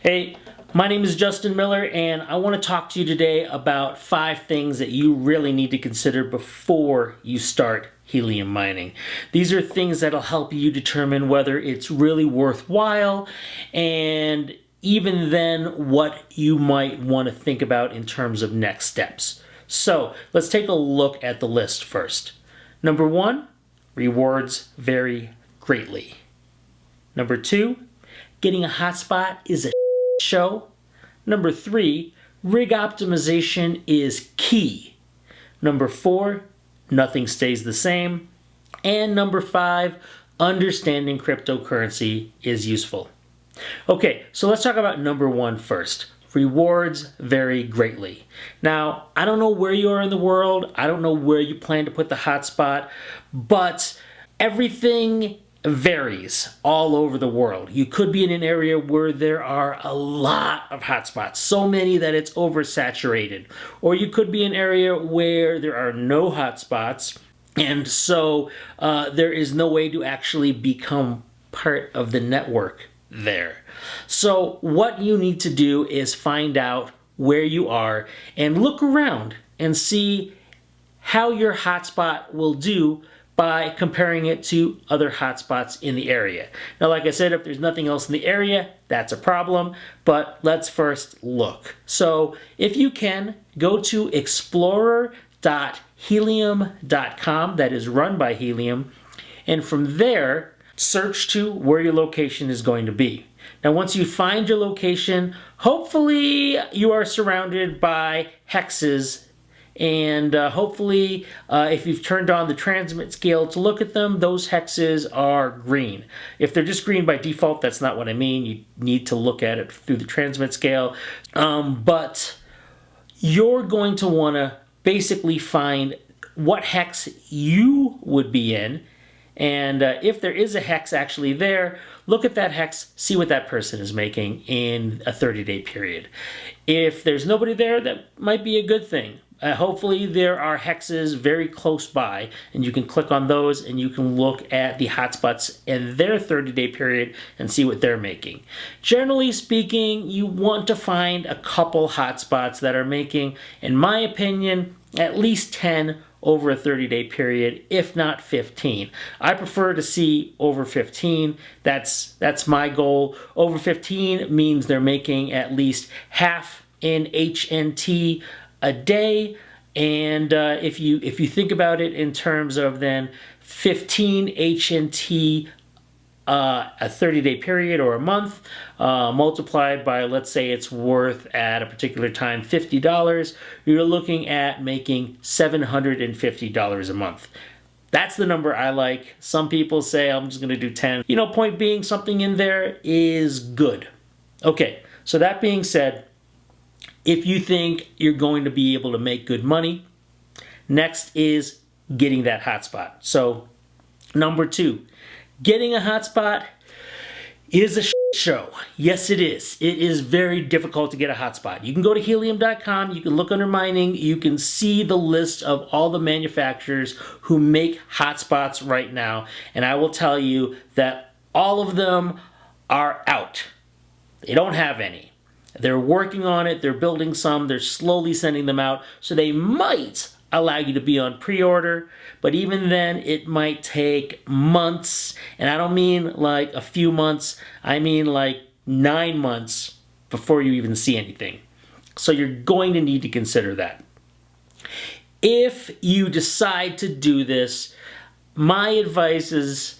Hey, my name is Justin Miller, and I want to talk to you today about 5 things that you really need to consider before you start helium mining. These are things that'll help you determine whether it's really worthwhile, and even then what you might want to think about in terms of next steps. So let's take a look at the list first. Number 1, rewards vary greatly. Number 2, getting a hotspot is a show. Number 3, rig optimization is key. Number 4, nothing stays the same. And number 5, understanding cryptocurrency is useful. Okay, so let's talk about number 1 first. Rewards vary greatly. Now, I don't know where you are in the world. I don't know where you plan to put the hotspot, but everything varies all over the world. You could be in an area where there are a lot of hotspots, so many that it's oversaturated. Or you could be in an area where there are no hotspots, and so there is no way to actually become part of the network there. So what you need to do is find out where you are and look around and see how your hotspot will do by comparing it to other hotspots in the area. Now, like I said, if there's nothing else in the area, that's a problem, but let's first look. So if you can, go to explorer.helium.com, that is run by Helium, and from there, search to where your location is going to be. Now, once you find your location, hopefully you are surrounded by hexes, and hopefully if you've turned on the transmit scale to look at them, those hexes are green. If they're just green by default, that's not what I mean. You need to look at it through the transmit scale. But you're going to want to basically find what hex you would be in. And if there is a hex actually there, look at that hex, see what that person is making in a 30-day period. If there's nobody there, that might be a good thing. Hopefully there are hexes very close by, and you can click on those and you can look at the hotspots in their 30-day period and see what they're making. Generally speaking, you want to find a couple hotspots that are making, in my opinion, at least 10 over a 30-day period, if not 15. I prefer to see over 15. That's my goal. Over 15 means they're making at least half in HNT a day, and if you think about it in terms of then 15 HNT a 30-day period or a month, multiplied by, let's say it's worth at a particular time $50, you're looking at making $750 a month. That's the number I like. Some people say I'm just going to do 10. You know, point being, something in there is good. Okay, so that being said, if you think you're going to be able to make good money, next is getting that hotspot. So, number 2, getting a hotspot is a show. Yes, it is. It is very difficult to get a hotspot. You can go to helium.com, you can look under mining, you can see the list of all the manufacturers who make hotspots right now, and I will tell you that all of them are out. They don't have any. They're working on it, they're building some, they're slowly sending them out, so they might allow you to be on pre-order, but even then it might take months, and I don't mean like a few months, I mean like 9 months before you even see anything. So you're going to need to consider that. If you decide to do this, my advice is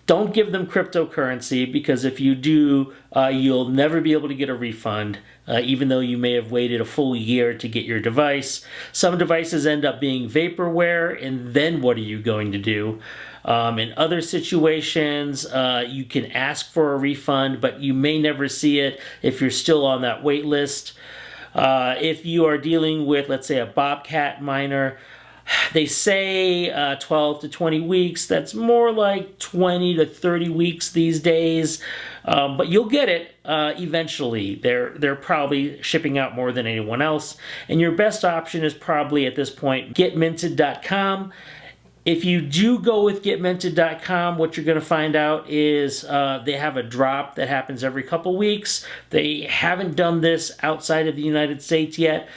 don't give them cryptocurrency, because if you do, you'll never be able to get a refund, even though you may have waited a full year to get your device. Some devices end up being vaporware, and then what are you going to do? In other situations, you can ask for a refund, but you may never see it if you're still on that wait list. If you are dealing with, let's say, a Bobcat miner, they say 12 to 20 weeks. That's more like 20 to 30 weeks these days. But you'll get it eventually. They're probably shipping out more than anyone else. And your best option is probably at this point getminted.com. If you do go with getmented.com, what you're going to find out is they have a drop that happens every couple weeks. They haven't done this outside of the United States yet,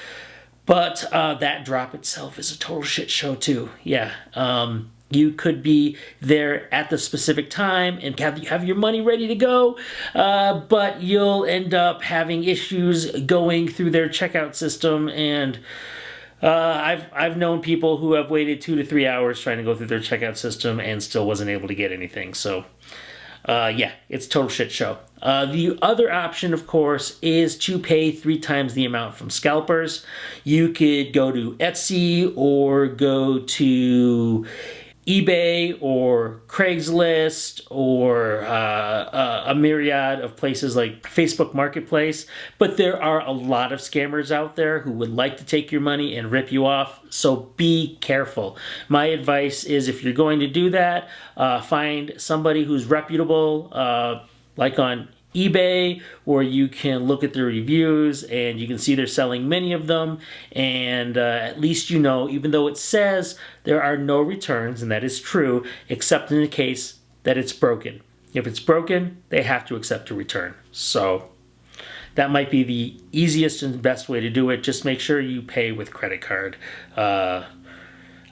but that drop itself is a total shit show too. Yeah. You could be there at the specific time and have your money ready to go, but you'll end up having issues going through their checkout system, and I've known people who have waited 2 to 3 hours trying to go through their checkout system and still wasn't able to get anything. So, yeah, it's a total shit show. The other option, of course, is to pay 3 times the amount from scalpers. You could go to Etsy or go to eBay or Craigslist or a myriad of places like Facebook Marketplace. But there are a lot of scammers out there who would like to take your money and rip you off, so be careful. My advice is, if you're going to do that, find somebody who's reputable, like on eBay, where you can look at the reviews and you can see they're selling many of them, and at least you know, even though it says there are no returns, and that is true, except in the case that it's broken. If it's broken, they have to accept a return. So that might be the easiest and best way to do it. Just make sure you pay with credit card. I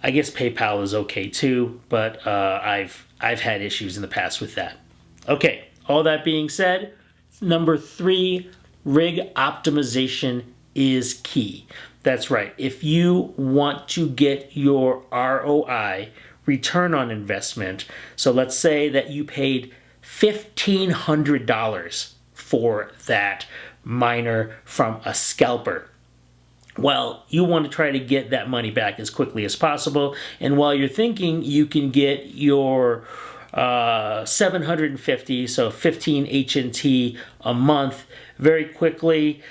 guess PayPal is okay too, but I've had issues in the past with that. Okay. All that being said, number 3, rig optimization is key. That's right. If you want to get your ROI, return on investment, so let's say that you paid $1,500 for that miner from a scalper. Well, you want to try to get that money back as quickly as possible. And while you're thinking you can get your 750, so 15 HNT a month very quickly,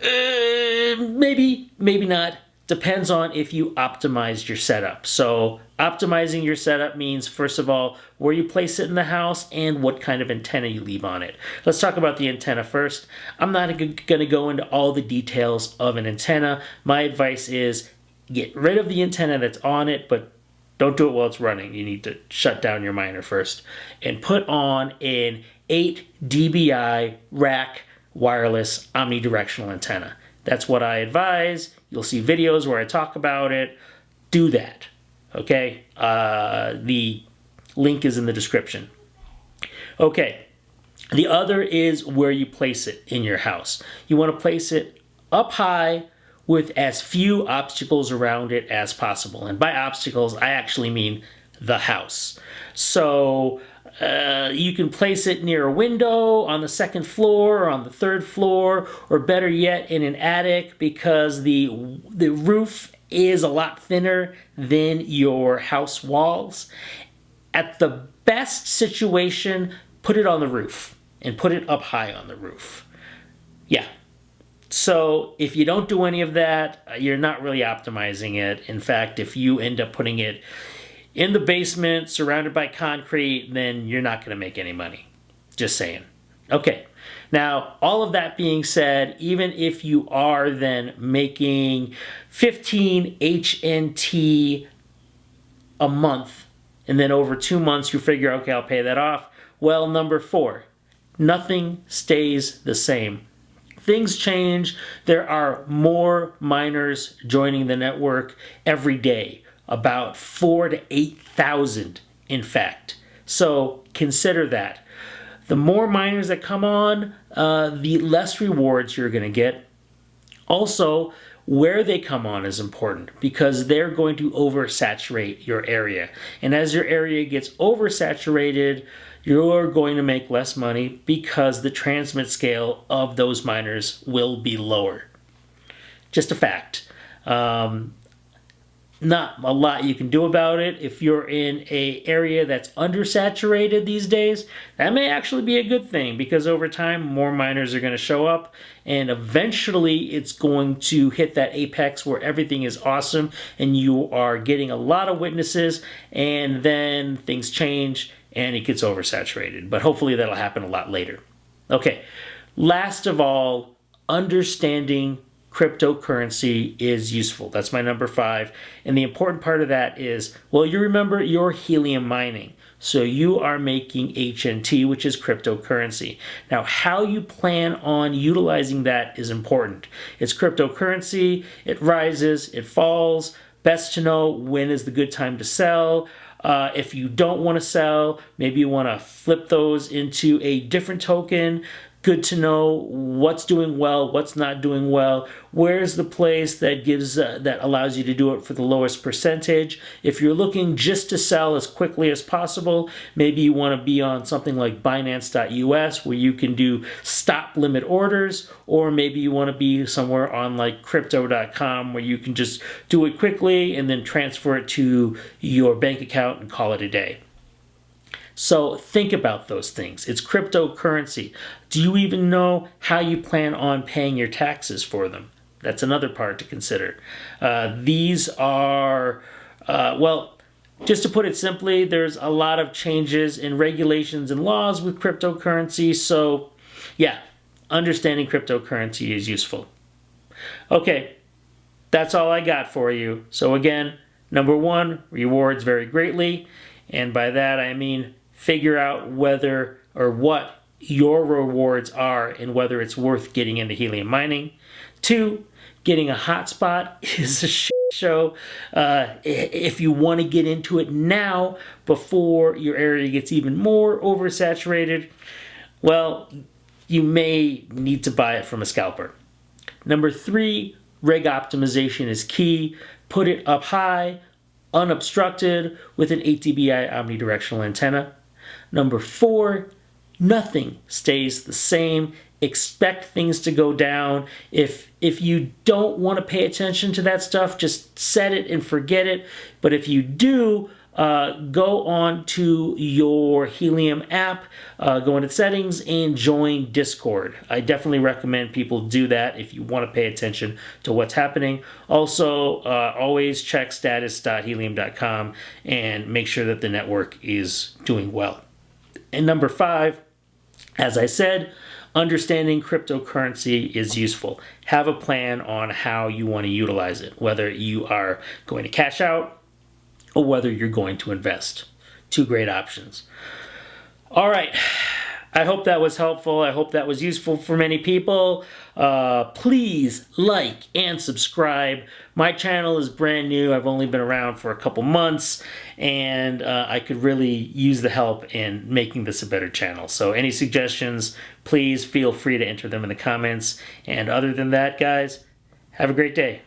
maybe not. Depends on if you optimize your setup. So optimizing your setup means, first of all, where you place it in the house and what kind of antenna you leave on it. Let's talk about the antenna first. I'm not going to go into all the details of an antenna. My advice is get rid of the antenna that's on it, but don't do it while it's running. You need to shut down your miner first and put on an 8 dBi rack wireless omnidirectional antenna. That's what I advise. You'll see videos where I talk about it. Do that. Okay? The link is in the description. Okay. The other is where you place it in your house. You want to place it up high with as few obstacles around it as possible. And by obstacles, I actually mean the house. So you can place it near a window, on the second floor, or on the third floor, or better yet, in an attic, because the roof is a lot thinner than your house walls. At the best situation, put it on the roof, and put it up high on the roof. Yeah. So if you don't do any of that, you're not really optimizing it. In fact, if you end up putting it in the basement surrounded by concrete, then you're not going to make any money. Just saying. Okay. Now, all of that being said, even if you are then making 15 HNT a month, and then over 2 months you figure, okay, I'll pay that off. Well, number 4, nothing stays the same. Things change. There are more miners joining the network every day, about 4,000 to 8,000 in fact. So consider that. The more miners that come on, the less rewards you're going to get. Also, where they come on is important, because they're going to oversaturate your area. And as your area gets oversaturated, you're going to make less money because the transmit scale of those miners will be lower. Just a fact. Not a lot you can do about it. If you're in an area that's undersaturated these days, that may actually be a good thing, because over time more miners are going to show up, and eventually it's going to hit that apex where everything is awesome and you are getting a lot of witnesses, and then things change and it gets oversaturated. But hopefully that'll happen a lot later. Okay, last of all, understanding cryptocurrency is useful. That's my number 5. And the important part of that is, well, you remember you're helium mining. So you are making HNT, which is cryptocurrency. Now, how you plan on utilizing that is important. It's cryptocurrency, it rises, it falls. Best to know when is the good time to sell. If you don't want to sell, maybe you want to flip those into a different token. Good to know what's doing well, what's not doing well. Where's the place that gives that allows you to do it for the lowest percentage? If you're looking just to sell as quickly as possible, maybe you want to be on something like Binance.us where you can do stop limit orders, or maybe you want to be somewhere on like Crypto.com where you can just do it quickly and then transfer it to your bank account and call it a day. So think about those things. It's cryptocurrency. Do you even know how you plan on paying your taxes for them? That's another part to consider. These are, well, just to put it simply, there's a lot of changes in regulations and laws with cryptocurrency. So yeah, understanding cryptocurrency is useful. Okay, that's all I got for you. So again, number 1, rewards vary greatly. And by that I mean figure out whether or what your rewards are and whether it's worth getting into helium mining. 2, getting a hotspot is a shit show. If you want to get into it now before your area gets even more oversaturated, well, you may need to buy it from a scalper. Number 3, rig optimization is key. Put it up high, unobstructed, with an 8 dBi omnidirectional antenna. Number 4, nothing stays the same. Expect things to go down. If you don't want to pay attention to that stuff, just set it and forget it. But if you do, go on to your Helium app, go into settings and join Discord. I definitely recommend people do that if you want to pay attention to what's happening. Also, always check status.helium.com and make sure that the network is doing well. And number 5, as I said, understanding cryptocurrency is useful. Have a plan on how you want to utilize it, whether you are going to cash out or whether you're going to invest. 2 great options. All right. I hope that was helpful. I hope that was useful for many people. Please like and subscribe. My channel is brand new. I've only been around for a couple months, and I could really use the help in making this a better channel. So any suggestions, please feel free to enter them in the comments. And other than that, guys, have a great day.